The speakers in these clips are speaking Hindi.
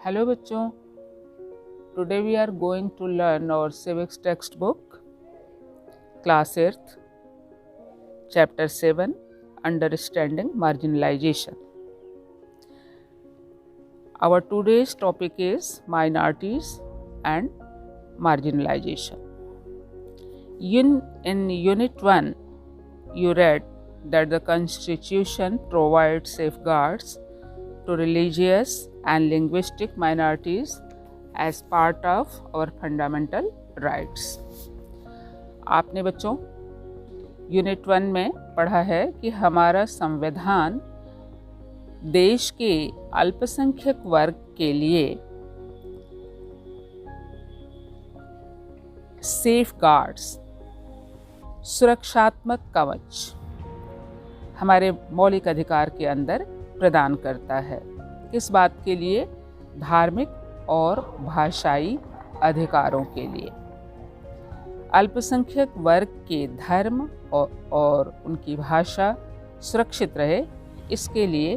Hello बच्चों, today we are going to learn our civics textbook, class 8th, chapter 7, understanding marginalization. Our today's topic is minorities and marginalization. In unit 1, you read that the constitution provides safeguards to religious and linguistic minorities as part of our fundamental rights. आपने बच्चों यूनिट 1 में पढ़ा है कि हमारा संविधान देश के अल्पसंख्यक वर्ग के लिए सेफगार्ड्स, सुरक्षात्मक कवच हमारे मौलिक अधिकार के अंदर प्रदान करता है। किस बात के लिए? धार्मिक और भाषाई अधिकारों के लिए। अल्पसंख्यक वर्ग के धर्म और उनकी भाषा सुरक्षित रहे, इसके लिए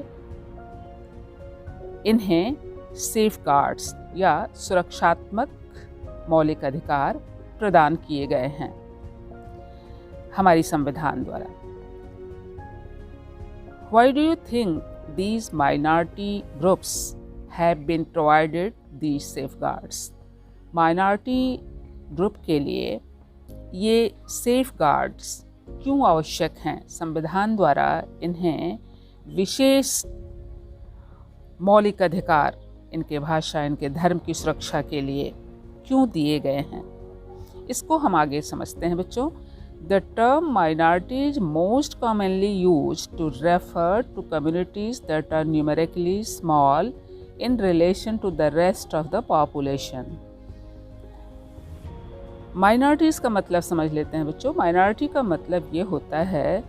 इन्हें सेफगार्ड्स या सुरक्षात्मक मौलिक अधिकार प्रदान किए गए हैं हमारी संविधान द्वारा। Why do you think these minority groups have been provided these safeguards? Minority group के लिए ये सेफगार्ड्स क्यों आवश्यक हैं? संविधान द्वारा इन्हें विशेष मौलिक अधिकार, इनके भाषा, इनके धर्म की सुरक्षा के लिए क्यों दिए गए हैं, इसको हम आगे समझते हैं बच्चों। The term minority is most commonly used to refer to communities that are numerically small in relation to the rest of the population. Minorities का मतलब समझ लेते हैं बच्चों। माइनॉरिटी का मतलब ये होता है,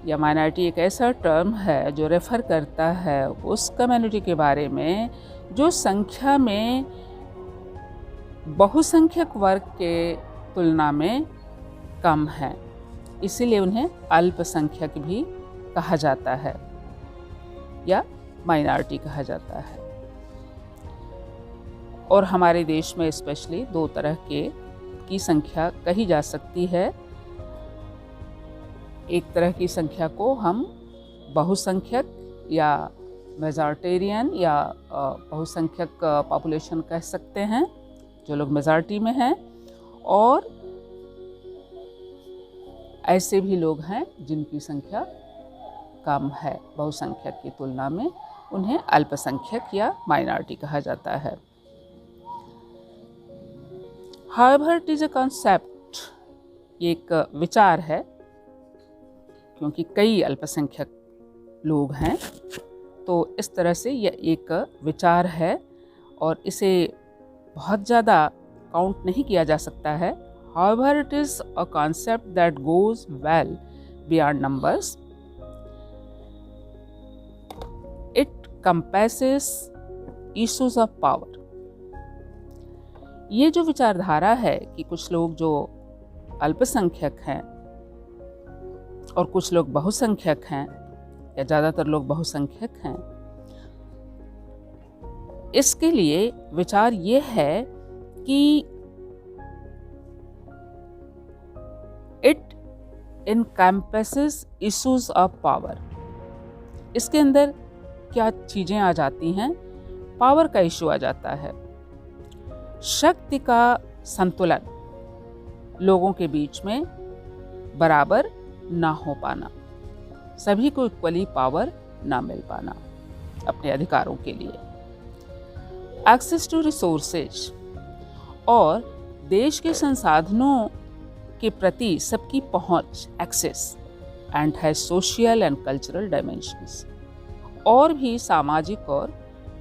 या माइनॉरिटी एक ऐसा टर्म है जो रेफ़र करता है उस कम्युनिटी के बारे में जो संख्या में बहुसंख्यक वर्ग के तुलना में कम है, इसीलिए उन्हें अल्पसंख्यक भी कहा जाता है या माइनॉरिटी कहा जाता है। और हमारे देश में स्पेशली दो तरह की संख्या कही जा सकती है। एक तरह की संख्या को हम बहुसंख्यक या मेजॉरिटेरियन या बहुसंख्यक पॉपुलेशन कह सकते हैं, जो लोग मेजॉरिटी में हैं, और ऐसे भी लोग हैं जिनकी संख्या कम है बहुसंख्यक की तुलना में, उन्हें अल्पसंख्यक या माइनॉरिटी कहा जाता है। However, it is a concept, ये एक विचार है, क्योंकि कई अल्पसंख्यक लोग हैं, तो इस तरह से यह एक विचार है और इसे बहुत ज़्यादा काउंट नहीं किया जा सकता है। However, it is a concept that goes well beyond numbers. It compasses issues of power. ये जो विचारधारा है कि कुछ लोग जो अल्पसंख्यक हैं और कुछ लोग बहुसंख्यक हैं, या ज़्यादातर लोग बहुसंख्यक हैं, इसके लिए विचार ये है कि it encompasses issues of power. इसके अंदर क्या चीज़ें आ जाती हैं? पावर का इशू आ जाता है, शक्ति का संतुलन लोगों के बीच में बराबर ना हो पाना, सभी को इक्वली पावर ना मिल पाना अपने अधिकारों के लिए, एक्सेस टू रिसोर्सेज, और देश के संसाधनों के प्रति सबकी पहुंच, एक्सेस, एंड है सोशल एंड कल्चरल डायमेंशंस, और भी सामाजिक और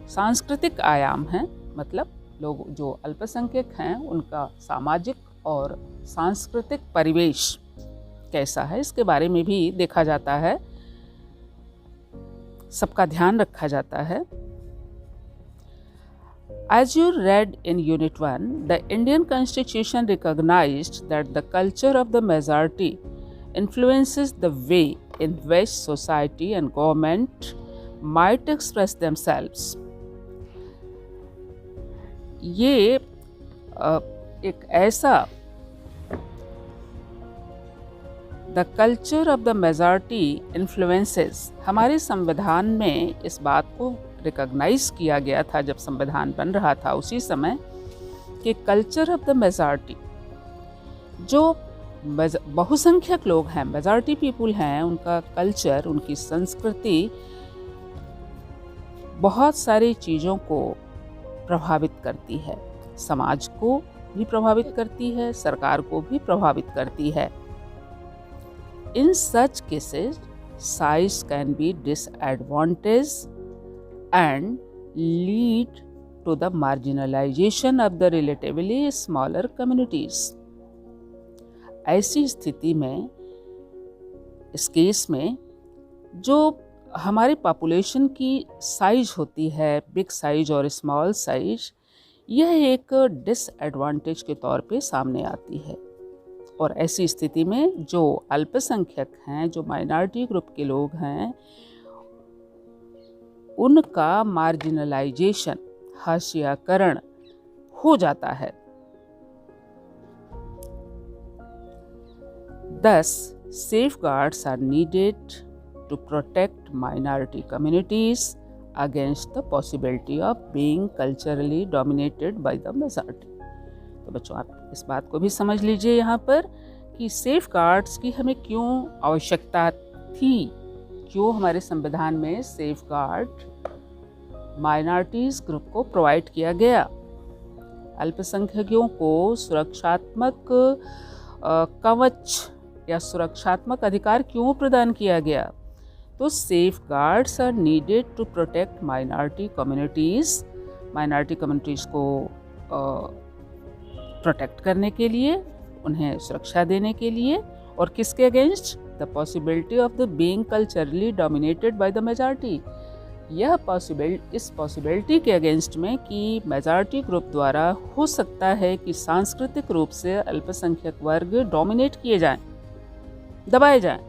सांस्कृतिक आयाम हैं। मतलब लोग जो अल्पसंख्यक हैं उनका सामाजिक और सांस्कृतिक परिवेश कैसा है, इसके बारे में भी देखा जाता है, सबका ध्यान रखा जाता है। As you read in Unit 1, the Indian Constitution recognized that the culture of the majority influences the way in which society and government might express themselves. ये एक ऐसा the culture of the majority influences, हमारे संविधान में इस बात को रिकॉग्नाइज किया गया था जब संविधान बन रहा था उसी समय कि कल्चर ऑफ द मेजॉरिटी, जो बहुसंख्यक लोग हैं, मेजॉरिटी पीपुल हैं, उनका कल्चर, उनकी संस्कृति बहुत सारी चीज़ों को प्रभावित करती है, समाज को भी प्रभावित करती है, सरकार को भी प्रभावित करती है। In such cases, size can be disadvantage and lead to the marginalization of the relatively smaller communities. ऐसी स्थिति में, इस केस में, जो हमारी पॉपुलेशन की साइज होती है, बिग साइज और स्मॉल साइज, यह एक डिसएडवांटेज के तौर पे सामने आती है। और ऐसी स्थिति में जो अल्पसंख्यक हैं, जो माइनॉरिटी ग्रुप के लोग हैं, उनका मार्जिनलाइजेशन, हाशियाकरण हो जाता है। Thus, safeguards are needed to protect minority communities against the possibility of being culturally dominated by the majority. तो बच्चों, आप इस बात को भी समझ लीजिए यहाँ पर कि सेफ गार्ड्स की हमें क्यों आवश्यकता थी, क्यों हमारे संविधान में सेफ गार्ड माइनॉरिटीज़ ग्रुप को प्रोवाइड किया गया। अल्पसंख्यकों को सुरक्षात्मक कवच या सुरक्षात्मक अधिकार क्यों प्रदान किया गया? तो safeguards are needed to protect minority communities, minority communities को प्रोटेक्ट करने के लिए, उन्हें सुरक्षा देने के लिए, और किसके against? The possibility of the being culturally dominated by the majority. यह इस पॉसिबिलिटी के अगेंस्ट में कि मेजॉरिटी ग्रुप द्वारा हो सकता है कि सांस्कृतिक रूप से अल्पसंख्यक वर्ग डोमिनेट किए जाएं, दबाए जाएं।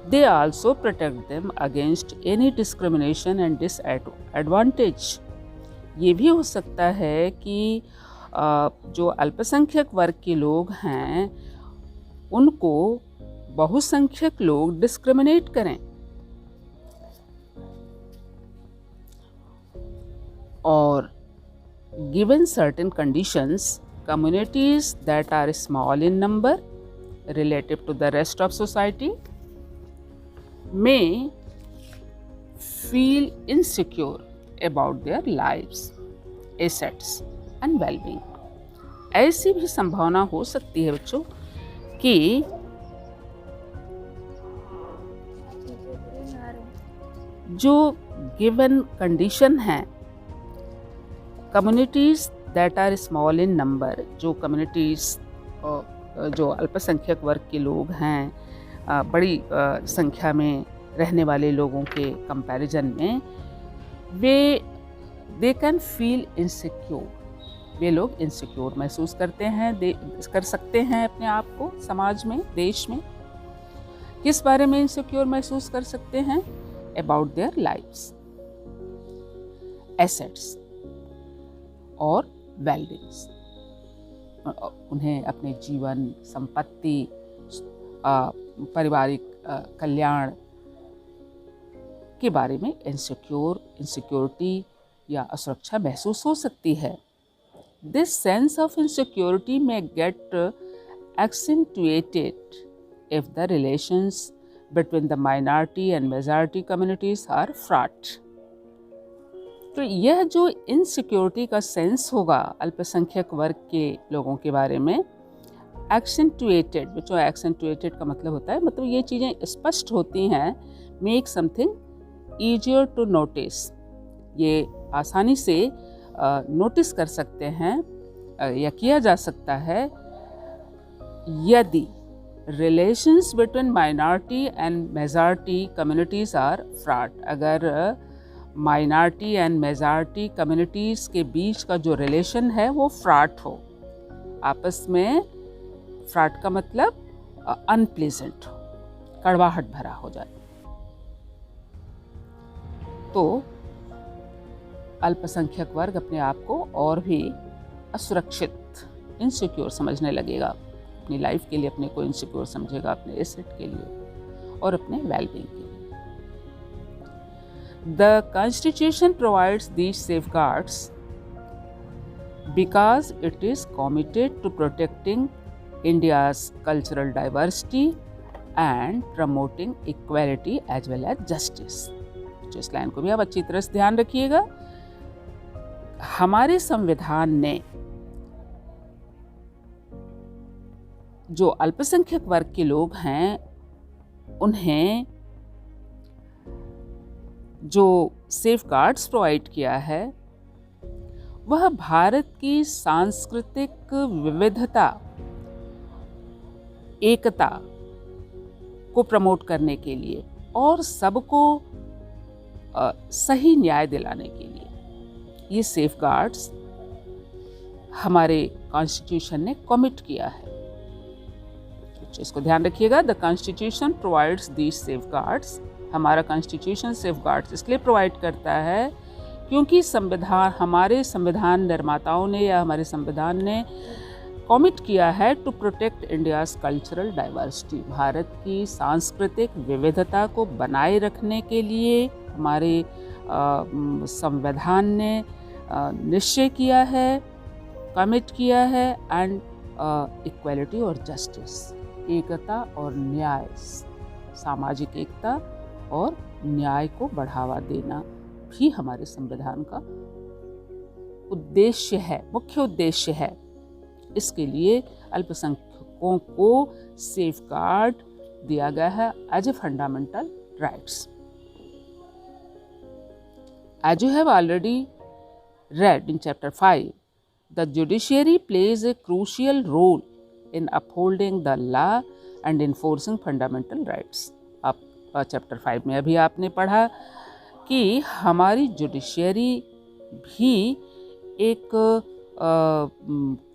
They also protect them against any discrimination and disadvantage. ये भी हो सकता है कि जो अल्पसंख्यक वर्ग के लोग हैं उनको बहुसंख्यक लोग डिस्क्रिमिनेट करें, और given certain conditions, communities that are small in number relative to the rest of society may feel insecure about their lives, assets and well-being. ऐसी भी संभावना हो सकती है बच्चों कि जो गिवन कंडीशन है, communities that are small in number, जो कम्युनिटीज़ जो अल्पसंख्यक वर्ग के लोग हैं, बड़ी संख्या में रहने वाले लोगों के कंपैरिजन में, दे कैन फील इनसिक्योर। वे लोग इनसिक्योर महसूस करते हैं, कर सकते हैं अपने आप को समाज में, देश में। किस बारे में इनसिक्योर महसूस कर सकते हैं? अबाउट देयर लाइव्स, एसेट्स और वेलबींग्स। उन्हें अपने जीवन, संपत्ति, पारिवारिक कल्याण के बारे में इनसिक्योरिटी या असुरक्षा महसूस हो सकती है। This sense of insecurity may get accentuated if the relations between the minority and majority communities are fraught. तो यह जो इनसिक्योरिटी का सेंस होगा अल्पसंख्यक वर्ग के लोगों के बारे में, एक्सेंटुएटेड, बच्चों एक्सेंटुएटेड का मतलब होता है, मतलब ये चीज़ें स्पष्ट होती हैं, make something easier to notice, ये आसानी से नोटिस कर सकते हैं या किया जा सकता है यदि relations between minority and majority communities are fraud. अगर माइनॉरिटी एंड मेजॉरिटी कम्युनिटीज़ के बीच का जो रिलेशन है वो फ्रॉड हो, आपस में, फ्रॉड का मतलब अनप्लेजेंट हो, कड़वाहट भरा हो जाए। तो अल्पसंख्यक वर्ग अपने आप को और भी असुरक्षित, इनसिक्योर समझने लगेगा, अपनी लाइफ के लिए अपने को इनसिक्योर समझेगा, अपने एसेट के लिए और अपने वेलबींग के लिए। The Constitution provides these safeguards because it is committed to protecting India's cultural diversity and promoting equality as well as justice. तो इस लाइन को भी आप अच्छी तरह से ध्यान रखिएगा। हमारे संविधान ने जो अल्पसंख्यक वर्ग के लोग हैं उन्हें जो सेफगार्ड्स प्रोवाइड किया है वह भारत की सांस्कृतिक विविधता, एकता को प्रमोट करने के लिए और सबको सही न्याय दिलाने के लिए ये सेफगार्ड्स हमारे कॉन्स्टिट्यूशन ने कमिट किया है। इसको ध्यान रखिएगा। The constitution provides these safeguards, हमारा कॉन्स्टिट्यूशन सेफगार्ड्स इसलिए प्रोवाइड करता है क्योंकि संविधान, हमारे संविधान निर्माताओं ने या हमारे संविधान ने कमिट किया है to protect India's cultural diversity, Bharat की सांस्कृतिक विविधता को बनाए रखने के लिए हमारे संविधान ने निश्चय किया है, कमिट किया है, एंड इक्वालिटी और जस्टिस, एकता और न्याय, सामाजिक एकता और न्याय को बढ़ावा देना भी हमारे संविधान का उद्देश्य है, मुख्य उद्देश्य है। इसके लिए अल्पसंख्यकों को सेफगार्ड दिया गया है as a fundamental rights. As you have already read in chapter 5, the judiciary plays a crucial role in upholding the law and enforcing fundamental rights. आप चैप्टर 5 में अभी आपने पढ़ा कि हमारी जुडिशियरी भी एक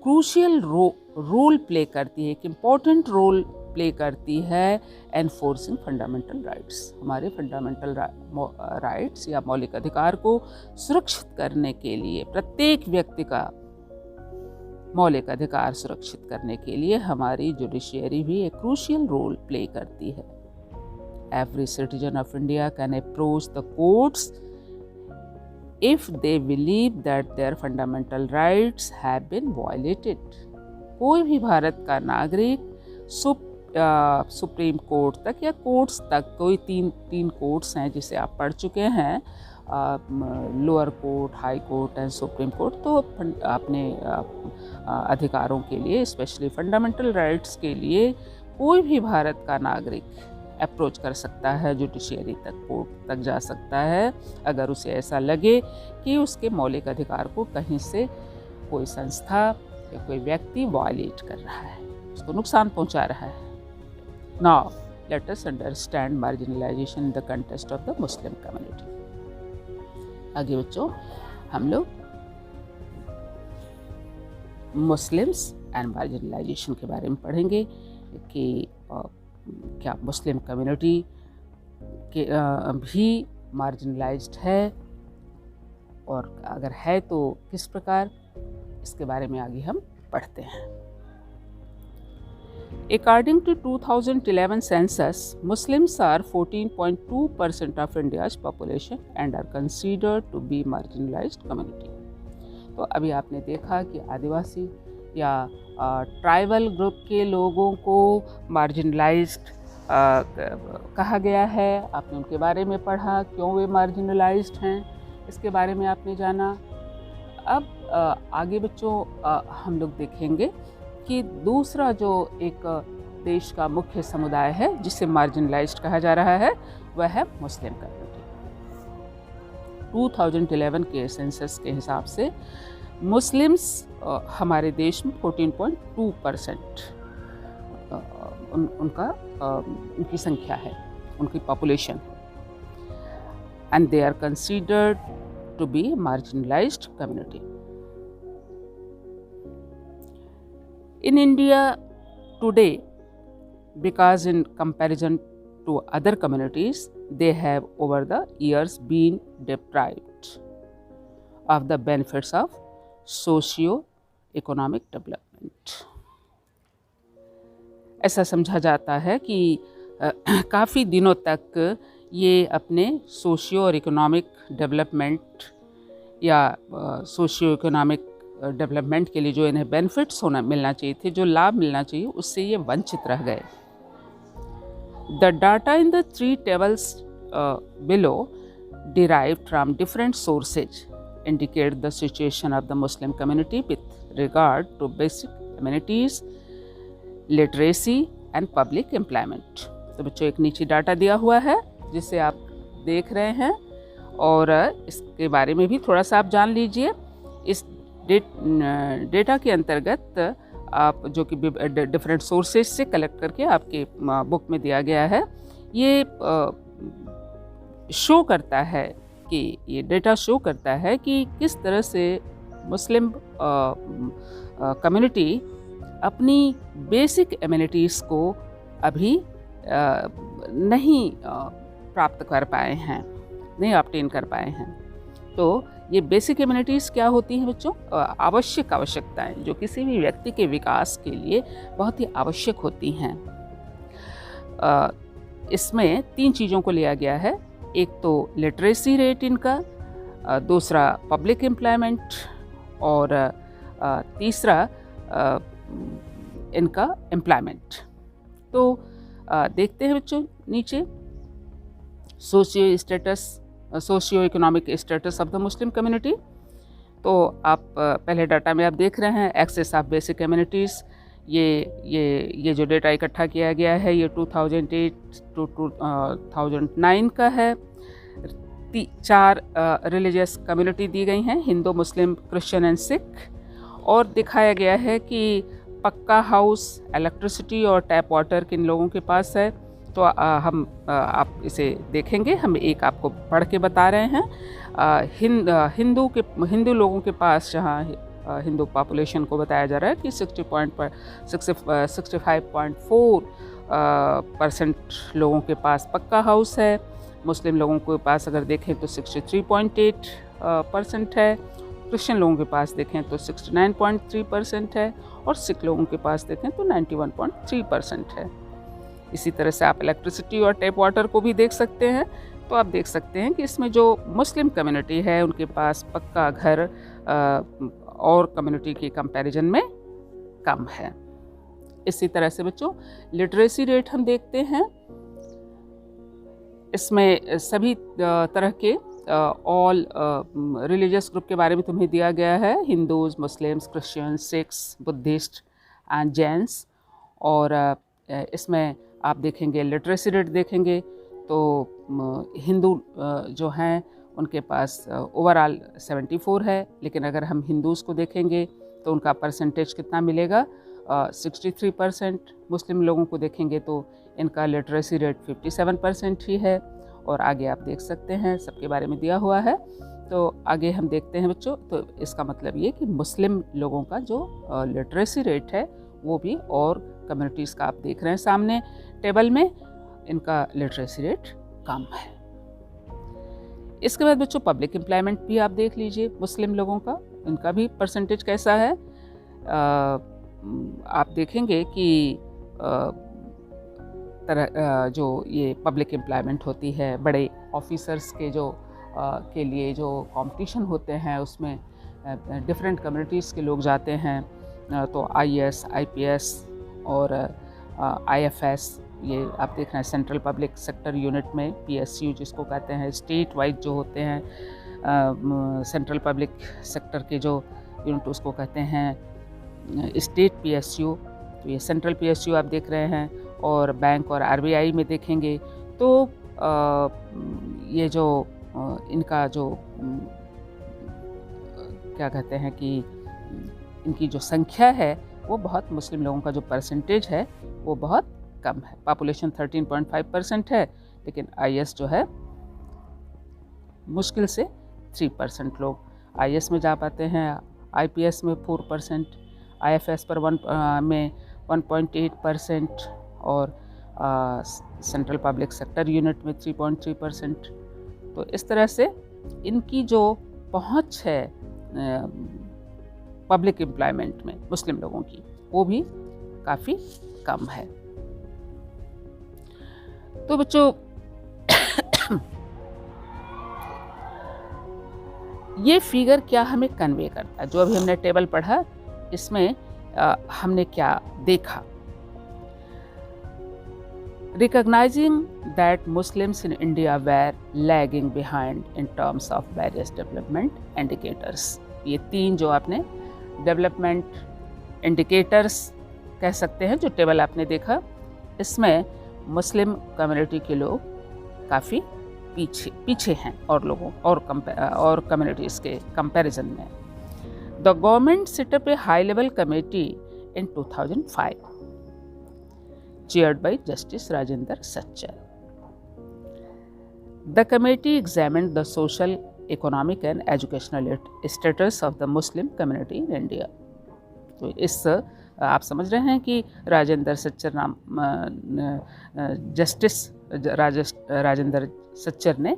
क्रूशियल रोल प्ले करती है, एक इम्पॉर्टेंट रोल प्ले करती है एनफोर्सिंग फंडामेंटल राइट्स, हमारे फंडामेंटल राइट्स या मौलिक अधिकार को सुरक्षित करने के लिए, प्रत्येक व्यक्ति का मौलिक अधिकार सुरक्षित करने के लिए हमारी जुडिशियरी भी एक क्रूशियल रोल प्ले करती है। Every citizen of India can approach the courts if they believe that their fundamental rights have been violated. कोई भी भारत का नागरिक सुप्रीम कोर्ट तक या कोर्ट्स तक, कोई तीन कोर्ट्स हैं जिसे आप पढ़ चुके हैं, lower court, high court and supreme court, तो अपने अधिकारों के लिए, स्पेशली फंडामेंटल राइट्स के लिए कोई भी भारत का नागरिक अप्रोच कर सकता है, जुडिशियरी तक, कोर्ट तक जा सकता है अगर उसे ऐसा लगे कि उसके मौलिक अधिकार को कहीं से कोई संस्था या कोई व्यक्ति वायलेट कर रहा है, उसको नुकसान पहुंचा रहा है। Now let us understand marginalization in the context of the Muslim community. आगे बच्चों हम लोग मुस्लिम्स एंड मार्जिनलाइजेशन के बारे में पढ़ेंगे कि क्या मुस्लिम कम्युनिटी के भी मार्जिनलाइज्ड है और अगर है तो किस प्रकार, इसके बारे में आगे हम पढ़ते हैं। According to 2011 census, Muslims are 14.2% of India's population and are considered to be marginalized community. तो अभी आपने देखा कि आदिवासी या ट्राइबल ग्रुप के लोगों को मार्जिनलाइज्ड कहा गया है। आपने उनके बारे में पढ़ा, क्यों वे मार्जिनलाइज्ड हैं, इसके बारे में आपने जाना। अब आगे बच्चों हम लोग देखेंगे कि दूसरा जो एक देश का मुख्य समुदाय है जिसे मार्जिनलाइज्ड कहा जा रहा है वह है मुस्लिम कम्युनिटी। 2011 के सेंसस के हिसाब से मुस्लिम्स हमारे देश में 14.2% उनकी संख्या है, उनकी population, and they are considered to be marginalised community. In India today, because in comparison to other communities, they have over the years been deprived of the benefits of socio-economic development। ऐसा समझा जाता है कि काफ़ी दिनों तक ये अपने सोशियो और इकोनॉमिक डेवलपमेंट या सोशियो इकोनॉमिक डेवलपमेंट के लिए जो इन्हें बेनिफिट्स मिलना चाहिए थे, जो लाभ मिलना चाहिए, उससे ये वंचित रह गए। The data in the 3 tables below derived from different sources indicate the situation of the Muslim community with regard to basic amenities, literacy and public employment। तो बच्चों एक नीचे डाटा दिया हुआ है जिसे आप देख रहे हैं और इसके बारे में भी थोड़ा सा आप जान लीजिए। इस डेटा के अंतर्गत आप जो कि डिफरेंट सोर्सेज से कलेक्ट करके आपके बुक में दिया गया है, ये शो करता है कि ये डेटा शो करता है कि किस तरह से मुस्लिम कम्युनिटी अपनी बेसिक एमिनिटीज़ को अभी नहीं प्राप्त कर पाए हैं, नहीं ऑब्टेन कर पाए हैं। तो ये बेसिक एमिनिटीज़ क्या होती हैं बच्चों? आवश्यकताएं जो किसी भी व्यक्ति के विकास के लिए बहुत ही आवश्यक होती हैं। इसमें 3 चीज़ों को लिया गया है। एक तो लिटरेसी रेट इनका, दूसरा पब्लिक एम्प्लॉयमेंट और तीसरा इनका एम्प्लॉयमेंट। तो देखते हैं बच्चों नीचे socio economic status of the Muslim community. तो आप पहले डाटा में आप देख रहे हैं एक्सेस ऑफ बेसिक एमिनिटीज़। ये जो डेटा इकट्ठा किया गया है ये 2008 to 2009 का है। 4 रिलीजियस कम्युनिटी दी गई हैं, हिंदू, मुस्लिम, क्रिश्चियन एंड सिख। और दिखाया गया है कि पक्का हाउस, इलेक्ट्रिसिटी और टैप वाटर किन लोगों के पास है। तो आप इसे देखेंगे, हम एक आपको पढ़ के बता रहे हैं। हिंदू लोगों के पास, जहाँ हिंदू पॉपुलेशन को बताया जा रहा है कि 65.4% लोगों के पास पक्का हाउस है। मुस्लिम लोगों के पास अगर देखें तो 63.8% है। क्रिश्चियन लोगों के पास देखें तो 69.3% है और सिख लोगों के पास देखें तो 91.3% है। इसी तरह से आप इलेक्ट्रिसिटी और टैप वाटर को भी देख सकते हैं। तो आप देख सकते हैं कि इसमें जो मुस्लिम कम्युनिटी है उनके पास पक्का घर और कम्युनिटी के कंपैरिजन में कम है। इसी तरह से बच्चों लिटरेसी रेट हम देखते हैं। इसमें सभी तरह के ऑल रिलीजियस ग्रुप के बारे में तुम्हें दिया गया है, Hindus, Muslims, Christians, Sikhs, Buddhist and Jains. और इसमें आप देखेंगे लिटरेसी रेट देखेंगे तो हिंदू जो हैं उनके पास ओवरऑल 74 है, लेकिन अगर हम हिंदूज़ को देखेंगे तो उनका परसेंटेज कितना मिलेगा? 63%। मुस्लिम लोगों को देखेंगे तो इनका लिटरेसी रेट 57% ही है। और आगे आप देख सकते हैं सबके बारे में दिया हुआ है। तो आगे हम देखते हैं बच्चों, तो इसका मतलब ये कि मुस्लिम लोगों का जो लिटरेसी रेट है वो भी और कम्युनिटीज़ का आप देख रहे हैं सामने टेबल में, इनका लिटरेसी रेट कम है। इसके बाद बच्चों पब्लिक एम्प्लॉयमेंट भी आप देख लीजिए मुस्लिम लोगों का, इनका भी परसेंटेज कैसा है। आप देखेंगे कि जो ये पब्लिक एम्प्लॉयमेंट होती है, बड़े ऑफिसर्स के के लिए जो कंपटीशन होते हैं उसमें डिफरेंट कम्युनिटीज़ के लोग जाते हैं। तो IAS, IPS और IFS ये आप देख रहे हैं सेंट्रल पब्लिक सेक्टर यूनिट में, PSU जिसको कहते हैं। स्टेट वाइज जो होते हैं सेंट्रल पब्लिक सेक्टर के जो यूनिट उसको कहते हैं स्टेट PSU। तो ये सेंट्रल PSU आप देख रहे हैं। और बैंक और RBI में देखेंगे तो ये जो इनका जो क्या कहते हैं कि इनकी जो संख्या है वो बहुत, मुस्लिम लोगों का जो परसेंटेज है वो बहुत कम है। पॉपुलेशन 13.5% है, लेकिन IS जो है मुश्किल से 3% लोग IS में जा पाते हैं। IPS में 4%, IFS पर में 1.8% और सेंट्रल पब्लिक सेक्टर यूनिट में 3.3%। तो इस तरह से इनकी जो पहुंच है पब्लिक एम्प्लॉयमेंट में मुस्लिम लोगों की, वो भी काफ़ी कम है। तो बच्चों ये फिगर क्या हमें कन्वे करता है? जो अभी हमने टेबल पढ़ा, इसमें हमने क्या देखा? Recognizing that Muslims in India were lagging behind in terms of various development indicators. ये 3 जो आपने डेवलपमेंट इंडिकेटर्स कह सकते हैं, जो टेबल आपने देखा, इसमें मुस्लिम कम्युनिटी के लोग काफ़ी पीछे हैं और लोगों और कम्युनिटीज़ के कंपैरिजन में। The government setup A high level committee in 2005 chaired by Justice Rajendra Sachar. The committee examined the social, economic and educational status of the Muslim community in India. तो इस आप समझ रहे हैं कि राजेंद्र सच्चर नाम जस्टिस राजेंद्र सच्चर ने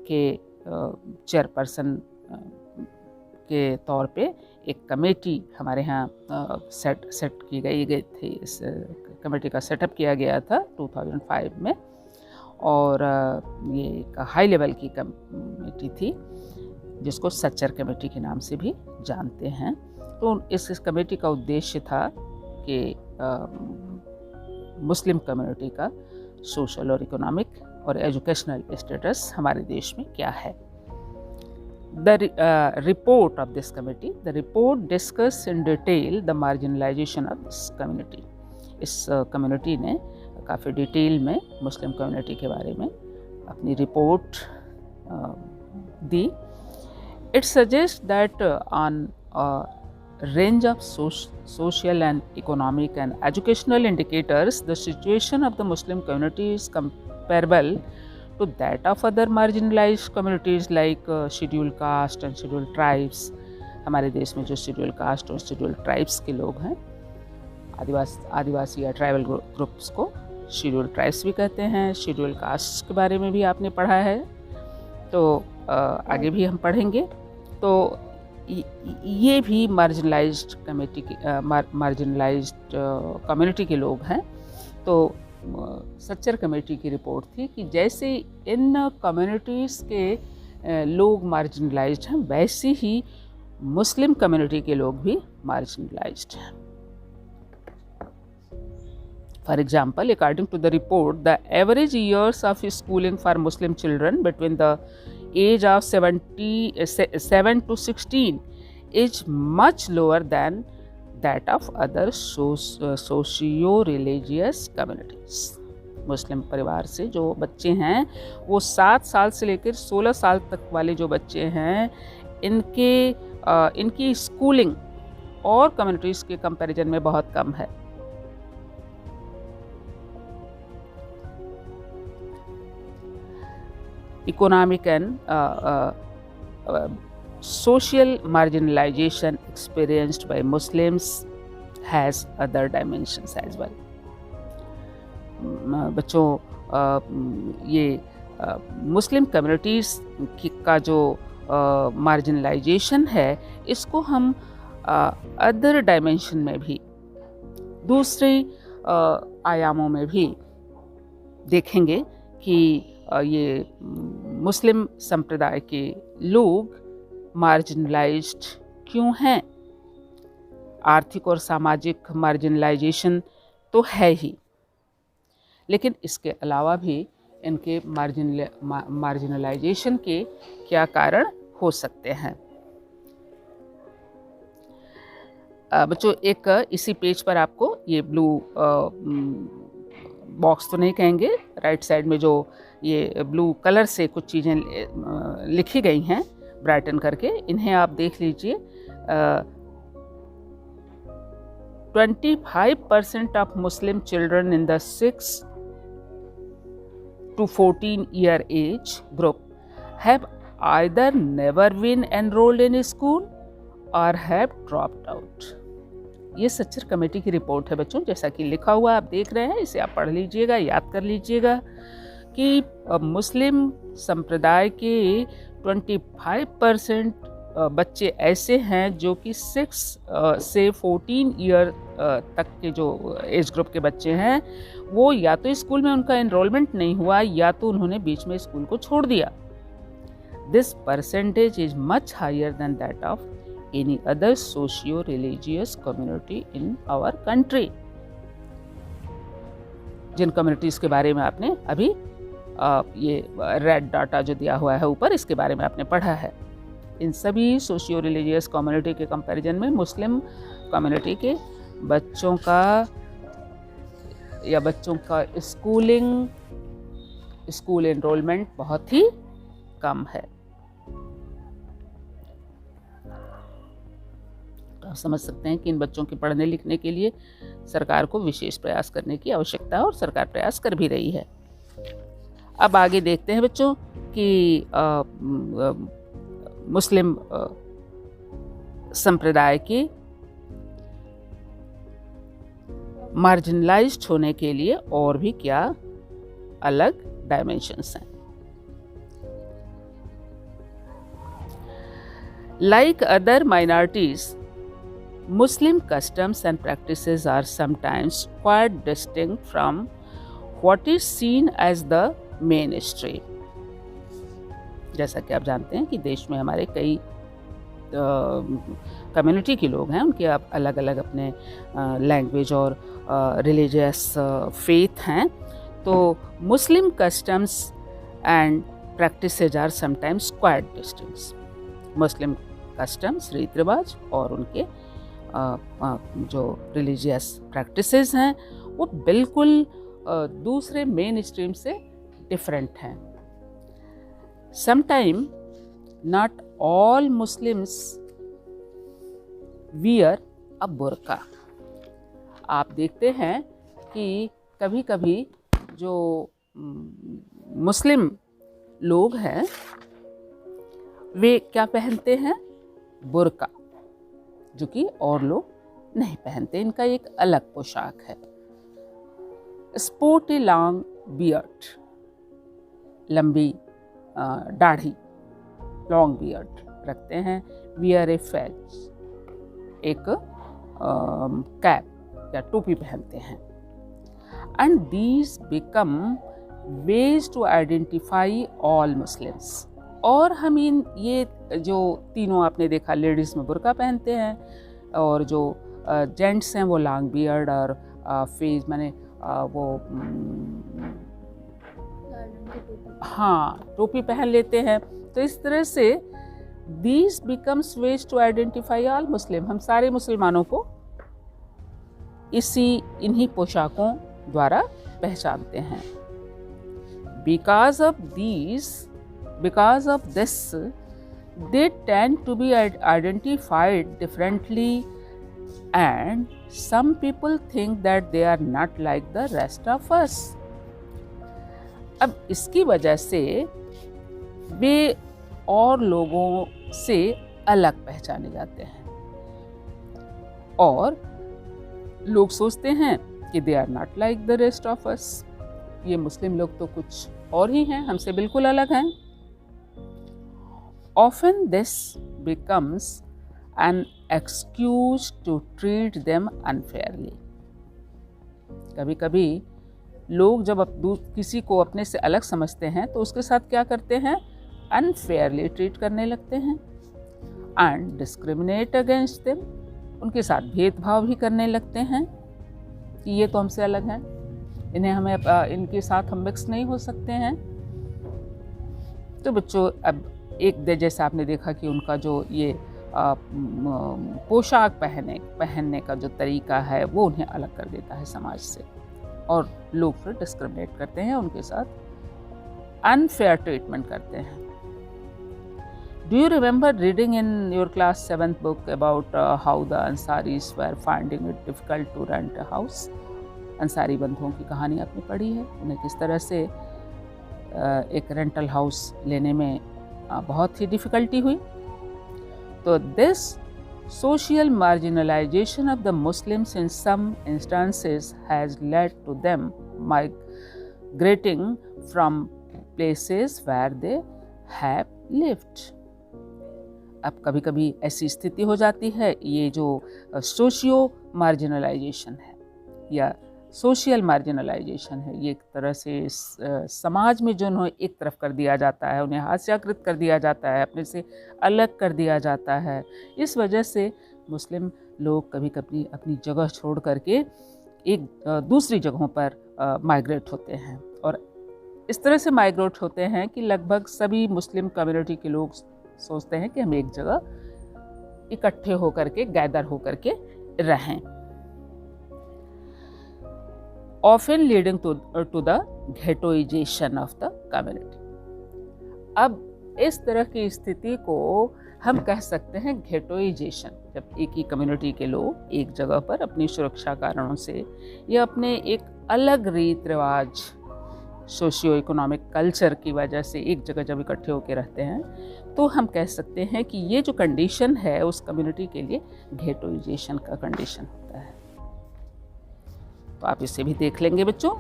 के चेयरपर्सन के तौर पे एक कमेटी हमारे यहाँ सेट की गई थी। इस कमेटी का सेटअप किया गया था 2005 में, और ये एक हाई लेवल की कमेटी थी जिसको सच्चर कमेटी के नाम से भी जानते हैं। तो इस कमेटी का उद्देश्य था कि मुस्लिम कम्युनिटी का सोशल और इकोनॉमिक और एजुकेशनल स्टेटस हमारे देश में क्या है। The report of this committee, the report discussed in detail the marginalization of this community. इस कम्युनिटी ने काफ़ी डिटेल में मुस्लिम कम्युनिटी के बारे में अपनी report the. It suggests that on a range of social and economic and educational indicators, the situation of the Muslim community is comparable to that of other marginalized communities like scheduled caste and scheduled tribes. हमारे देश में जो scheduled caste और scheduled tribes के लोग हैं, आदिवासी या ट्राइबल ग्रुप्स को scheduled tribes भी कहते हैं। scheduled caste के बारे में भी आपने पढ़ा है, तो आगे भी हम पढ़ेंगे। तो ये भी मार्जिनलाइज्ड कम्युनिटी के लोग हैं। तो सच्चर कमेटी की रिपोर्ट थी कि जैसे इन कम्युनिटीज़ के लोग मार्जिनलाइज्ड हैं, वैसे ही मुस्लिम कम्युनिटी के लोग भी मार्जिनलाइज्ड हैं। For example, according to the report, the average years of schooling for Muslim children between the age of 7 to 16 is much lower than that of other socio-religious communities. मुस्लिम परिवार से जो बच्चे हैं, वो 7 साल से लेकर 16 साल तक वाले जो बच्चे हैं, इनकी स्कूलिंग और कम्युनिटीज़ के कंपैरिजन में बहुत कम है। Economic and social marginalization experienced by Muslims has other dimensions as well. बच्चों, ये मुस्लिम कम्युनिटीज़ का जो मार्जिनलाइजेशन है, इसको हम अदर डायमेंशन में भी, दूसरे आयामों में भी देखेंगे कि ये मुस्लिम संप्रदाय के लोग मार्जिनलाइज्ड क्यों हैं। आर्थिक और सामाजिक मार्जिनलाइजेशन तो है ही, लेकिन इसके अलावा भी इनके मार्जिनलाइजेशन के क्या कारण हो सकते हैं। बच्चों, एक इसी पेज पर आपको ये ब्लू बॉक्स तो नहीं कहेंगे, राइट साइड में जो ये ब्लू कलर से कुछ चीज़ें लिखी गई हैं ब्राइटन करके, इन्हें आप देख लीजिए। 25% of Muslim children in the 6 to 14 year age group have either never been enrolled in school or have dropped out. ये सच्चर कमेटी की रिपोर्ट है बच्चों, जैसा कि लिखा हुआ आप देख रहे हैं, इसे आप पढ़ लीजिएगा, याद कर लीजिएगा कि मुस्लिम संप्रदाय के 25% बच्चे ऐसे हैं जो कि 6 से 14 ईयर तक के जो एज ग्रुप के बच्चे हैं, वो या तो स्कूल में उनका एनरोलमेंट नहीं हुआ या तो उन्होंने बीच में स्कूल को छोड़ दिया। This percentage is much higher than that of any other socio religious community in our country. जिन कम्युनिटीज के बारे में आपने अभी ये रेड डाटा जो दिया हुआ है ऊपर, इसके बारे में आपने पढ़ा है, इन सभी सोशियो रिलीजियस कम्युनिटी के कंपैरिजन में मुस्लिम कम्युनिटी के बच्चों का स्कूल एनरोलमेंट बहुत ही कम है। आप समझ सकते हैं कि इन बच्चों के पढ़ने लिखने के लिए सरकार को विशेष प्रयास करने की आवश्यकता है और सरकार प्रयास कर भी रही है। अब आगे देखते हैं बच्चों कि मुस्लिम संप्रदाय के मार्जिनलाइज्ड होने के लिए और भी क्या अलग डायमेंशंस हैं। Like other minorities, Muslim customs and practices are sometimes quite distinct from what is seen as the mainstream. जैसा कि आप जानते हैं कि देश में हमारे कई कम्युनिटी के लोग हैं, उनके अलग अलग अपने लैंग्वेज और रिलीजियस फेथ हैं। तो Muslim customs and practices are sometimes quite distinct. Muslim customs, रीति रिवाज और उनके जो रिलीजियस प्रैक्टिसेस हैं वो बिल्कुल दूसरे मेन स्ट्रीम से डिफरेंट हैं। Sometime not all Muslims wear a burqa. आप देखते हैं कि कभी कभी जो मुस्लिम लोग हैं वे क्या पहनते हैं, बुर्का, जो कि और लोग नहीं पहनते। इनका एक अलग पोशाक है। स्पोर्ट ए लॉन्ग बियर्ड, लंबी दाढ़ी, लॉन्ग बियर्ड रखते हैं। वियर ए फेज, एक कैप या टोपी पहनते हैं। And these become ways to identify all Muslims. और हम ये जो तीनों आपने देखा, लेडीज़ में बुर्का पहनते हैं और जो जेंट्स हैं वो लॉन्ग बियर्ड और फेस माने वो टोपी पहन लेते हैं। तो इस तरह से these becomes ways to identify all Muslim. हम सारे मुसलमानों को इन्हीं पोशाकों द्वारा पहचानते हैं। Because of this, they tend to be identified differently, and some people think that they are not like the rest of us. अब इसकी वजह से वे और लोगों से अलग पहचाने जाते हैं और लोग सोचते हैं कि they are not like the rest of us. ये मुस्लिम लोग तो कुछ और ही हैं, हमसे बिल्कुल अलग हैं। Often this becomes an excuse to treat them unfairly. कभी कभी लोग जब किसी को अपने से अलग समझते हैं तो उसके साथ क्या करते हैं, अनफेयरली ट्रीट करने लगते हैं। एंड डिस्क्रिमिनेट अगेंस्ट देम, उनके साथ भेदभाव भी करने लगते हैं कि ये तो हमसे अलग हैं, इनके साथ हम मिक्स नहीं हो सकते हैं। तो बच्चों, अब एक जैसा आपने देखा कि उनका जो ये पोशाक पहनने का जो तरीका है वो उन्हें अलग कर देता है समाज से, और लोग फिर डिस्क्रिमिनेट करते हैं, उनके साथ अनफेयर ट्रीटमेंट करते हैं। Do you remember reading in your class 7th book about how the Ansaris were finding it difficult to rent a house? Ansari बंधुओं की कहानी आपने पढ़ी है, उन्हें किस तरह से एक रेंटल हाउस लेने में बहुत ही डिफ़िकल्टी हुई। तो this social marginalization of the Muslims in some instances has led to them migrating from places where they have lived. अब कभी कभी ऐसी स्थिति हो जाती है, ये जो सोशियो मार्जिनलाइजेशन है या सोशल मार्जिनलाइजेशन है, ये एक तरह से समाज में जो उन्हें एक तरफ कर दिया जाता है, उन्हें हास्याकृत कर दिया जाता है, अपने से अलग कर दिया जाता है। इस वजह से मुस्लिम लोग कभी कभी अपनी जगह छोड़ करके एक दूसरी जगहों पर माइग्रेट होते हैं, और इस तरह से माइग्रेट होते हैं कि लगभग सभी मुस्लिम कम्युनिटी के लोग सोचते हैं कि हम एक जगह इकट्ठे होकर के, गैदर होकर के रहें, often leading to the ghettoization of the community। अब इस तरह की स्थिति को हम कह सकते हैं घेटोइजेशन, जब एक ही कम्युनिटी के लोग एक जगह पर अपनी सुरक्षा कारणों से या अपने एक अलग रीत रिवाज, सोशियो इकोनॉमिक कल्चर की वजह से एक जगह जब इकट्ठे होकर रहते हैं, तो हम कह सकते हैं कि ये जो कंडीशन है उस कम्युनिटी के लिए घेटोइजेशन का कंडीशन होता है। तो आप इसे भी देख लेंगे बच्चों।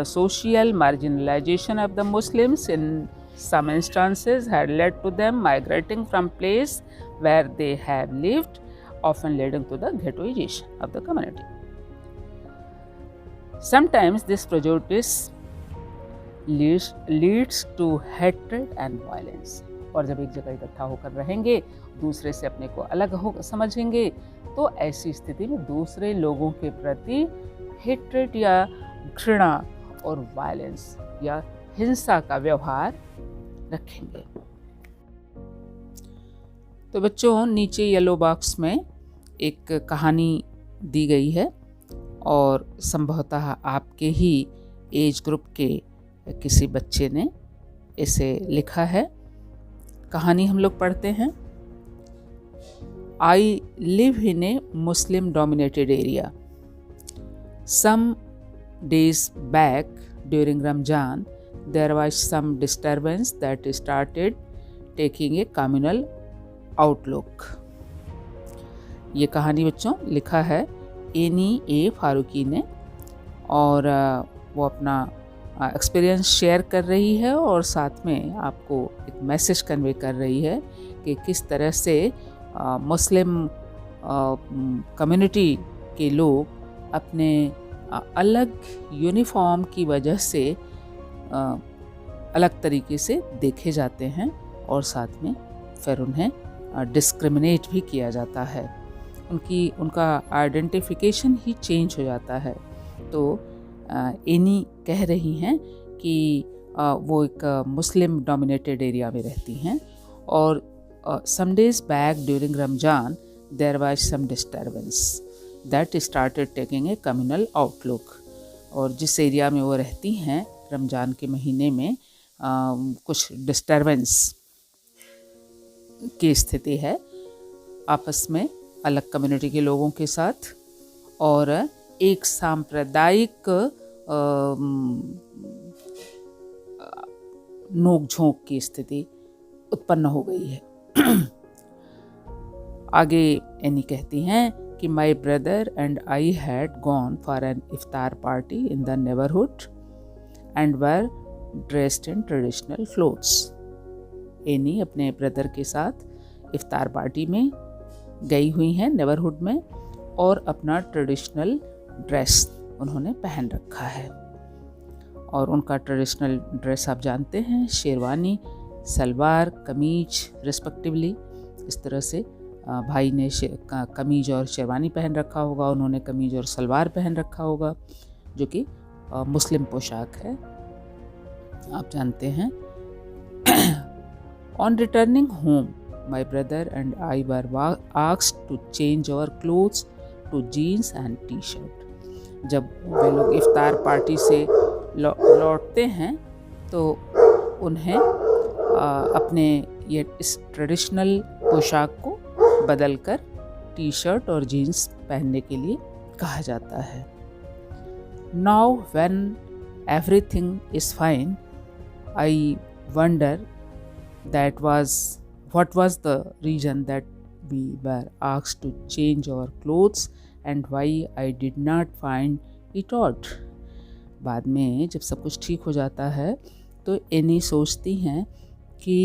Social marginalisation of the Muslims in some instances had led to them migrating from place where they have lived, often leading to the ghettoization of the community. Sometimes this prejudice leads to hatred and violence। और जब एक जगह इकट्ठा होकर रहेंगे, दूसरे से अपने को अलग हो समझेंगे, तो ऐसी स्थिति में दूसरे लोगों के प्रति हेट्रेड या घृणा और वायलेंस या हिंसा का व्यवहार रखेंगे। तो बच्चों, नीचे येलो बॉक्स में एक कहानी दी गई है और संभवतः आपके ही एज ग्रुप के किसी बच्चे ने इसे लिखा है। कहानी हम लोग पढ़ते हैं। I live in a Muslim dominated area. Some days back during Ramzan there was some disturbance that started taking a communal outlook। ये कहानी बच्चों लिखा है एनी ए फारूकी ने, और वो अपना एक्सपीरियंस शेयर कर रही है और साथ में आपको एक मैसेज कन्वे कर रही है कि किस तरह से मुस्लिम कम्युनिटी के लोग अपने अलग यूनिफॉर्म की वजह से अलग तरीके से देखे जाते हैं और साथ में फिर उन्हें डिस्क्रिमिनेट भी किया जाता है, उनका आइडेंटिफिकेशन ही चेंज हो जाता है। तो एनी कह रही हैं कि वो एक मुस्लिम डोमिनेटेड एरिया में रहती हैं और some days back during Ramzan there was some disturbance that started taking a communal outlook. और जिस एरिया में वो रहती हैं रमज़ान के महीने में कुछ डिस्टर्बेंस की स्थिति है आपस में अलग कम्युनिटी के लोगों के साथ, और एक सांप्रदायिक नोक-झोंक की स्थिति उत्पन्न हो गई है। आगे एनी कहती हैं कि my brother and I had gone for an iftar party in the neighbourhood and were dressed in traditional clothes। Annie अपने ब्रदर के साथ इफ्तार पार्टी में गई हुई हैं नेबरहुड में, और अपना ट्रेडिशनल ड्रेस उन्होंने पहन रखा है। और उनका ट्रेडिशनल ड्रेस आप जानते हैं, शेरवानी, सलवार, कमीज रिस्पेक्टिवली। इस तरह से भाई ने कमीज और शेरवानी पहन रखा होगा, उन्होंने कमीज और सलवार पहन रखा होगा, जो कि मुस्लिम पोशाक है, आप जानते हैं। On returning home my brother and I were asked to change our clothes to jeans and T shirt. जब वे लोग इफ्तार पार्टी से लौटते हैं तो उन्हें अपने ये इस ट्रेडिशनल पोशाक को बदलकर टी शर्ट और जीन्स पहनने के लिए कहा जाता है। Now when everything is fine, I wonder what was the reason that we were asked to change our clothes and why I did not find it odd। बाद में जब सब कुछ ठीक हो जाता है तो एनी सोचती हैं कि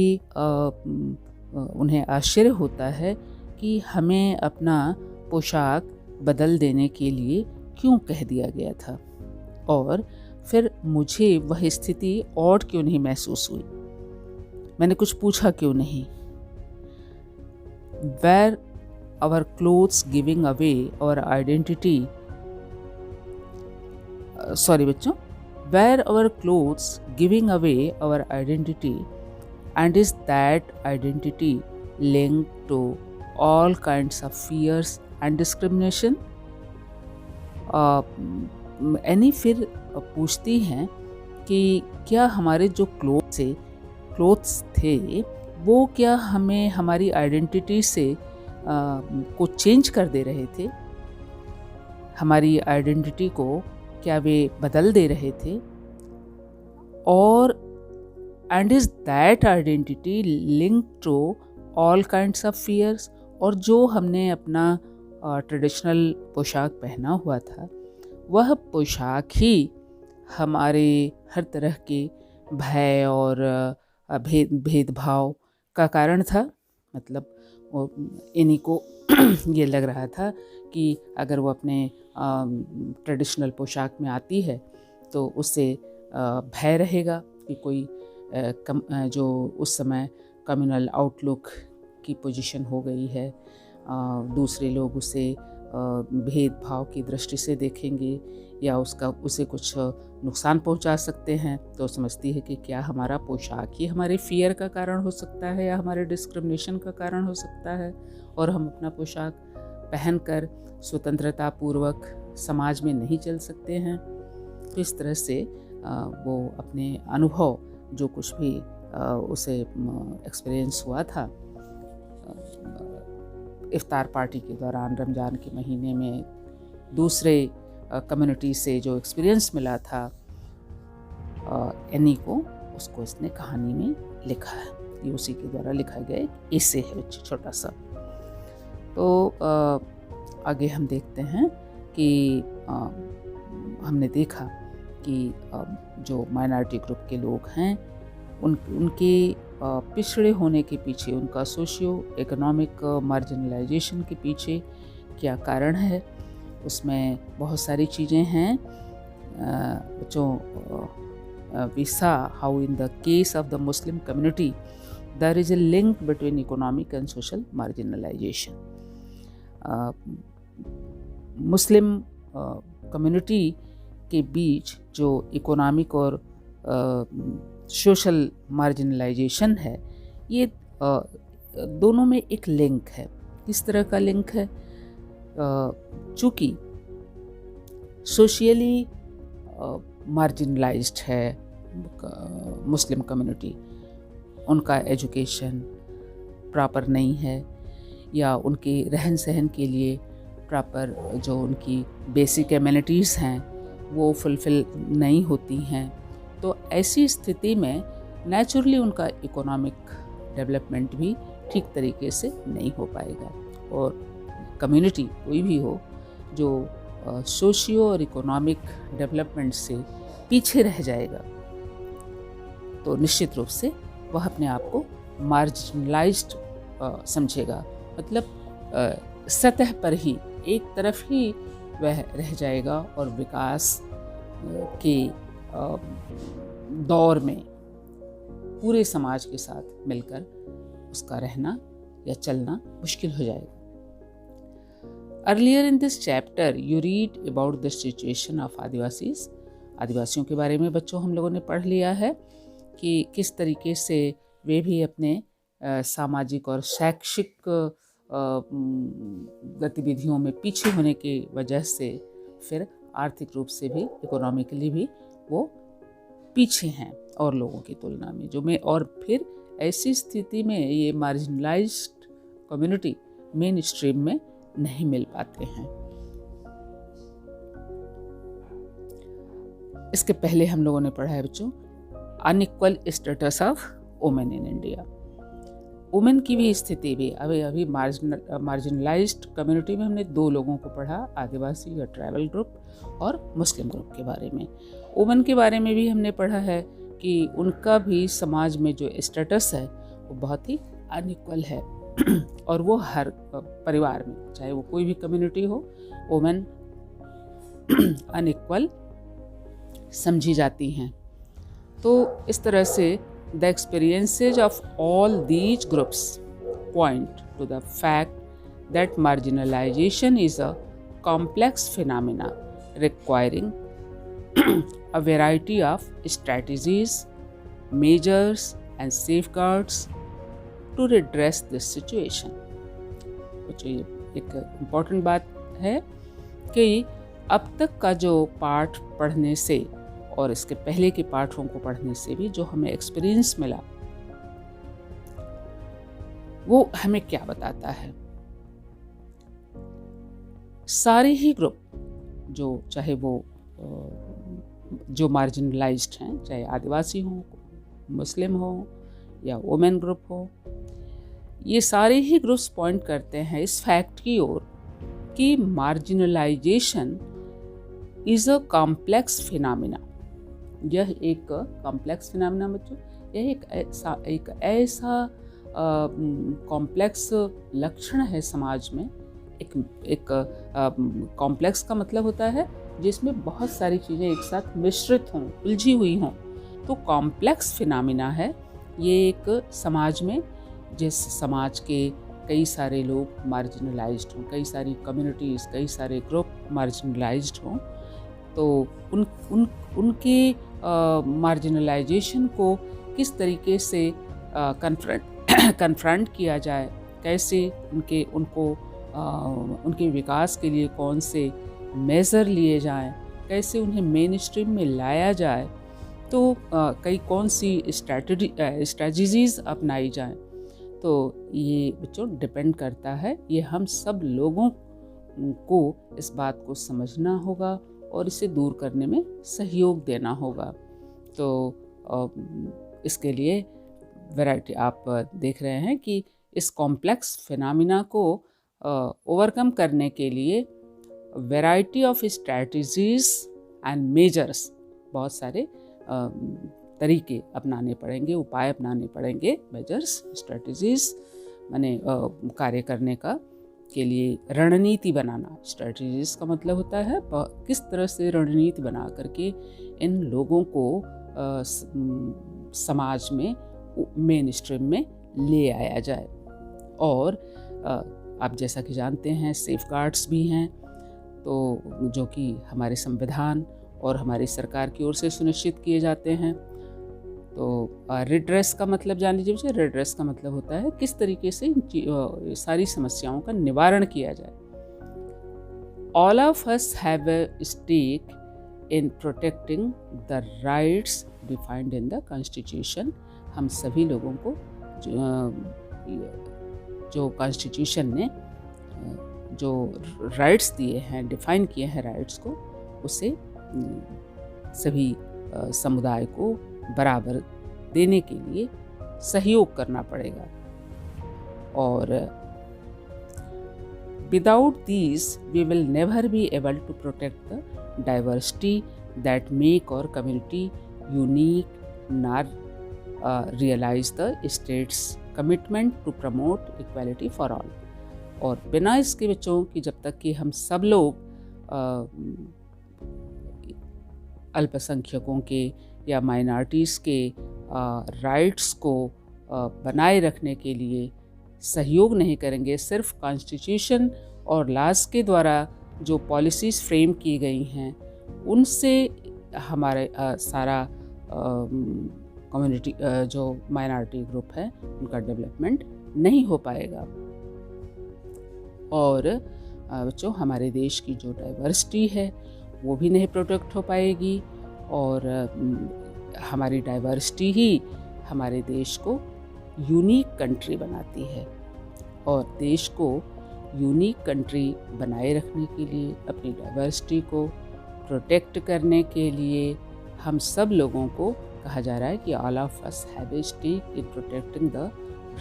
उन्हें आश्चर्य होता है कि हमें अपना पोशाक बदल देने के लिए क्यों कह दिया गया था, और फिर मुझे वह स्थिति ऑड क्यों नहीं महसूस हुई। मैंने कुछ पूछा क्यों नहीं। Were our clothes giving away our identity? Sorry बच्चों, were our clothes giving away our identity, and is that identity linked to all kinds of fears and discrimination? Any फिर पूछती हैं कि क्या हमारे जो क्लोथ्स थे वो क्या हमें हमारी आइडेंटिटी से को चेंज कर दे रहे थे, हमारी आइडेंटिटी को क्या वे बदल दे रहे थे, और and is that identity link to all kinds of fears, और जो हमने अपना ट्रेडिशनल पोशाक पहना हुआ था वह पोशाक ही हमारे हर तरह के भय और भेदभाव का कारण था। मतलब इन्हीं को ये लग रहा था कि अगर वो अपने ट्रेडिशनल पोशाक में आती है तो उससे भय रहेगा कि कोई जो उस समय कम्युनल आउटलुक की पोजीशन हो गई है, दूसरे लोग उसे भेदभाव की दृष्टि से देखेंगे या उसे कुछ नुकसान पहुंचा सकते हैं, तो समझती है कि क्या हमारा पोशाक ही हमारे फियर का कारण हो सकता है या हमारे डिस्क्रिमिनेशन का कारण हो सकता है, और हम अपना पोशाक पहनकर स्वतंत्रता पूर्वक समाज में नहीं चल सकते हैं। तो इस तरह से वो अपने अनुभव जो कुछ भी उसे एक्सपीरियंस हुआ था इफ्तार पार्टी के दौरान रमज़ान के महीने में दूसरे कम्युनिटी से जो एक्सपीरियंस मिला था एनी को, उसको इसने कहानी में लिखा है। ये उसी के द्वारा लिखा गया एक एसे है छोटा सा। तो आगे हम देखते हैं कि हमने देखा कि जो माइनॉरिटी ग्रुप के लोग हैं उनके पिछड़े होने के पीछे, उनका सोशियो इकोनॉमिक मार्जिनलाइजेशन के पीछे क्या कारण है। उसमें बहुत सारी चीज़ें हैं जो we saw how in the case of the Muslim community there is a link between economic and social marginalization. Muslim community के बीच जो इकोनॉमिक और सोशल मार्जिनलाइजेशन है, ये दोनों में एक लिंक है। किस तरह का लिंक है? चूँकि सोशली मार्जिनलाइज्ड है मुस्लिम कम्युनिटी, उनका एजुकेशन प्रॉपर नहीं है या उनके रहन सहन के लिए प्रॉपर जो उनकी बेसिक एमिनिटीज़ हैं वो फुलफ़िल नहीं होती हैं, तो ऐसी स्थिति में नेचुरली उनका इकोनॉमिक डेवलपमेंट भी ठीक तरीके से नहीं हो पाएगा। और कम्युनिटी कोई भी हो जो सोशियो और इकोनॉमिक डेवलपमेंट से पीछे रह जाएगा तो निश्चित रूप से वह अपने आप को मार्जिनलाइज्ड समझेगा। मतलब सतह पर ही एक तरफ ही वह रह जाएगा और विकास के दौर में पूरे समाज के साथ मिलकर उसका रहना या चलना मुश्किल हो जाएगा। Earlier in this chapter you read about the situation of Adivasis. आदिवासियों के बारे में बच्चों हम लोगों ने पढ़ लिया है कि किस तरीके से वे भी अपने सामाजिक और शैक्षिक गतिविधियों में पीछे होने की वजह से फिर आर्थिक रूप से भी, इकोनॉमिकली भी वो पीछे हैं और लोगों की तुलना में और फिर ऐसी स्थिति में ये मार्जिनलाइज्ड कम्युनिटी मेन स्ट्रीम में नहीं मिल पाते हैं। इसके पहले हम लोगों ने पढ़ा है बच्चों unequal status of women in India. Women की भी स्थिति भी अभी मार्जिनलाइज्ड कम्युनिटी में हमने दो लोगों को पढ़ा, आदिवासी या ट्राइबल ग्रुप और मुस्लिम ग्रुप के बारे में। वुमेन के बारे में भी हमने पढ़ा है कि उनका भी समाज में जो स्टेटस है वो बहुत ही अनइक्वल है और वो हर परिवार में, चाहे वो कोई भी कम्युनिटी हो, वुमेन अनइक्वल समझी जाती हैं। तो इस तरह से the experiences of all these groups point two the fact that marginalisation is a complex phenomena requiring a variety of strategies, measures and safeguards to redress this situation. तो ये एक इम्पॉर्टेंट बात है कि अब तक का जो पाठ पढ़ने से और इसके पहले के पाठों को पढ़ने से भी जो हमें एक्सपीरियंस मिला वो हमें क्या बताता है। सारे ही ग्रुप जो चाहे वो जो मार्जिनलाइज्ड हैं, चाहे आदिवासी हों, मुस्लिम हो या वुमेन ग्रुप हो, ये सारे ही ग्रुप्स पॉइंट करते हैं इस फैक्ट की ओर कि marginalisation is a complex phenomena. यह एक कॉम्प्लेक्स फिनोमिना बच्चों, यह एक ऐसा कॉम्प्लेक्स लक्षण है समाज में। एक कॉम्प्लेक्स का मतलब होता है जिसमें बहुत सारी चीज़ें एक साथ मिश्रित हों, उलझी हुई हों, तो कॉम्प्लेक्स फिनोमिना है ये एक समाज में। जिस समाज के कई सारे लोग मार्जिनलाइज्ड हों, कई सारी कम्युनिटीज़, कई सारे ग्रुप मार्जिनलाइज्ड हों, तो उनके मार्जिनलाइजेशन को किस तरीके से कन्फ्रंट किया जाए, कैसे उनके विकास के लिए कौन से मेज़र लिए जाएं, कैसे उन्हें मेन स्ट्रीम में लाया जाए, तो कौन सी स्ट्रैटेजीज़ अपनाई जाएं। तो ये बच्चों डिपेंड करता है, ये हम सब लोगों को इस बात को समझना होगा और इसे दूर करने में सहयोग देना होगा। तो इसके लिए वैरायटी आप देख रहे हैं कि इस कॉम्प्लेक्स फिनोमिना को ओवरकम करने के लिए variety of strategies and measures, बहुत सारे तरीके अपनाने पड़ेंगे, उपाय अपनाने पड़ेंगे। मेजर्स, स्ट्रैटेजीज माने कार्य करने का के लिए रणनीति बनाना। स्ट्रैटेजीज का मतलब होता है किस तरह से रणनीति बना करके इन लोगों को समाज में मेन स्ट्रीम में ले आया जाए। और आप जैसा कि जानते हैं सेफगार्ड्स भी हैं, तो जो कि हमारे संविधान और हमारी सरकार की ओर से सुनिश्चित किए जाते हैं। तो रिड्रेस का मतलब जान लीजिए। रिड्रेस का मतलब होता है किस तरीके से सारी समस्याओं का निवारण किया जाए। All of us have a stake in protecting the rights defined in the constitution. हम सभी लोगों को जो कॉन्स्टिट्यूशन ने जो राइट्स दिए हैं, डिफाइन किए हैं राइट्स को, उसे सभी समुदाय को बराबर देने के लिए सहयोग करना पड़ेगा। और without these we will never be able to protect the diversity that make our community unique nor realise the state's commitment to promote equality for all. और बिना इसके बच्चों कि जब तक कि हम सब लोग अल्पसंख्यकों के या माइनॉरिटीज़ के राइट्स को बनाए रखने के लिए सहयोग नहीं करेंगे, सिर्फ कॉन्स्टिट्यूशन और लॉज के द्वारा जो पॉलिसीज़ फ्रेम की गई हैं उनसे हमारे सारा कम्युनिटी जो माइनॉरिटी ग्रुप है उनका डेवलपमेंट नहीं हो पाएगा। और बच्चों हमारे देश की जो डाइवर्सिटी है वो भी नहीं प्रोटेक्ट हो पाएगी। और हमारी डाइवर्सिटी ही हमारे देश को यूनिक कंट्री बनाती है। और देश को यूनिक कंट्री बनाए रखने के लिए, अपनी डाइवर्सिटी को प्रोटेक्ट करने के लिए हम सब लोगों को कहा जा रहा है कि all of us have a stake in protecting the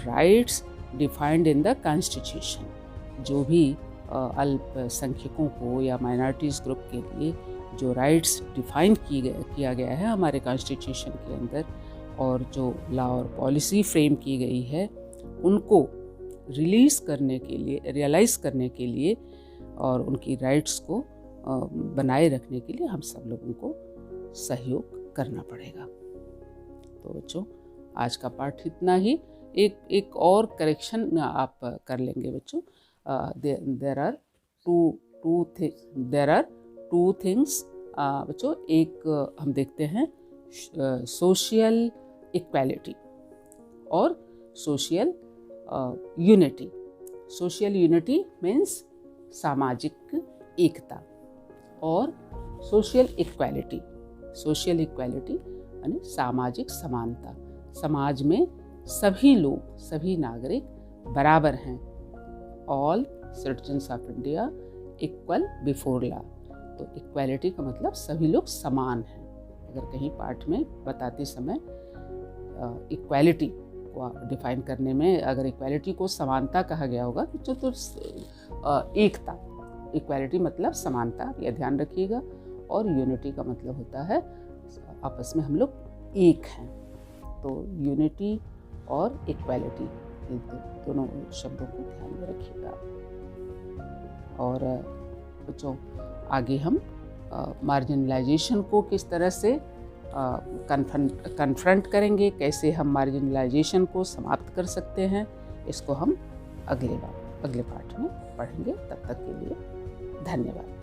rights defined in the constitution. जो भी अल्पसंख्यकों को या माइनॉरिटीज़ ग्रुप के लिए जो राइट्स डिफाइन किया गया है हमारे कॉन्स्टिट्यूशन के अंदर, और जो लॉ और पॉलिसी फ्रेम की गई है उनको रिलीज़ करने के लिए, रियलाइज़ करने के लिए और उनकी राइट्स को बनाए रखने के लिए हम सब लोगों को सहयोग करना पड़ेगा। तो बच्चों, आज का पाठ इतना ही। एक और करेक्शन आप कर लेंगे बच्चों। देयर आर टू थिंग्स बच्चों। एक हम देखते हैं सोशल इक्वालिटी और social unity. Social unity means सामाजिक एकता, और सोशल इक्वालिटी यानी सामाजिक समानता। समाज में सभी लोग, सभी नागरिक बराबर हैं। All citizens of India equal before law. तो इक्वालिटी का मतलब सभी लोग समान हैं। अगर कहीं पाठ में बताते समय इक्वालिटी को डिफाइन करने में अगर इक्वालिटी को समानता कहा गया होगा तो एकता, इक्वालिटी मतलब समानता, यह ध्यान रखिएगा। और यूनिटी का मतलब होता है आपस में हम लोग एक हैं। तो यूनिटी और इक्वालिटी, दोनों शब्दों को ध्यान में रखिएगा। और बच्चों, आगे हम मार्जिनलाइजेशन को किस तरह से कन्फ्रंट करेंगे, कैसे हम मार्जिनलाइजेशन को समाप्त कर सकते हैं, इसको हम अगले पाठ में पढ़ेंगे। तब तक के लिए धन्यवाद।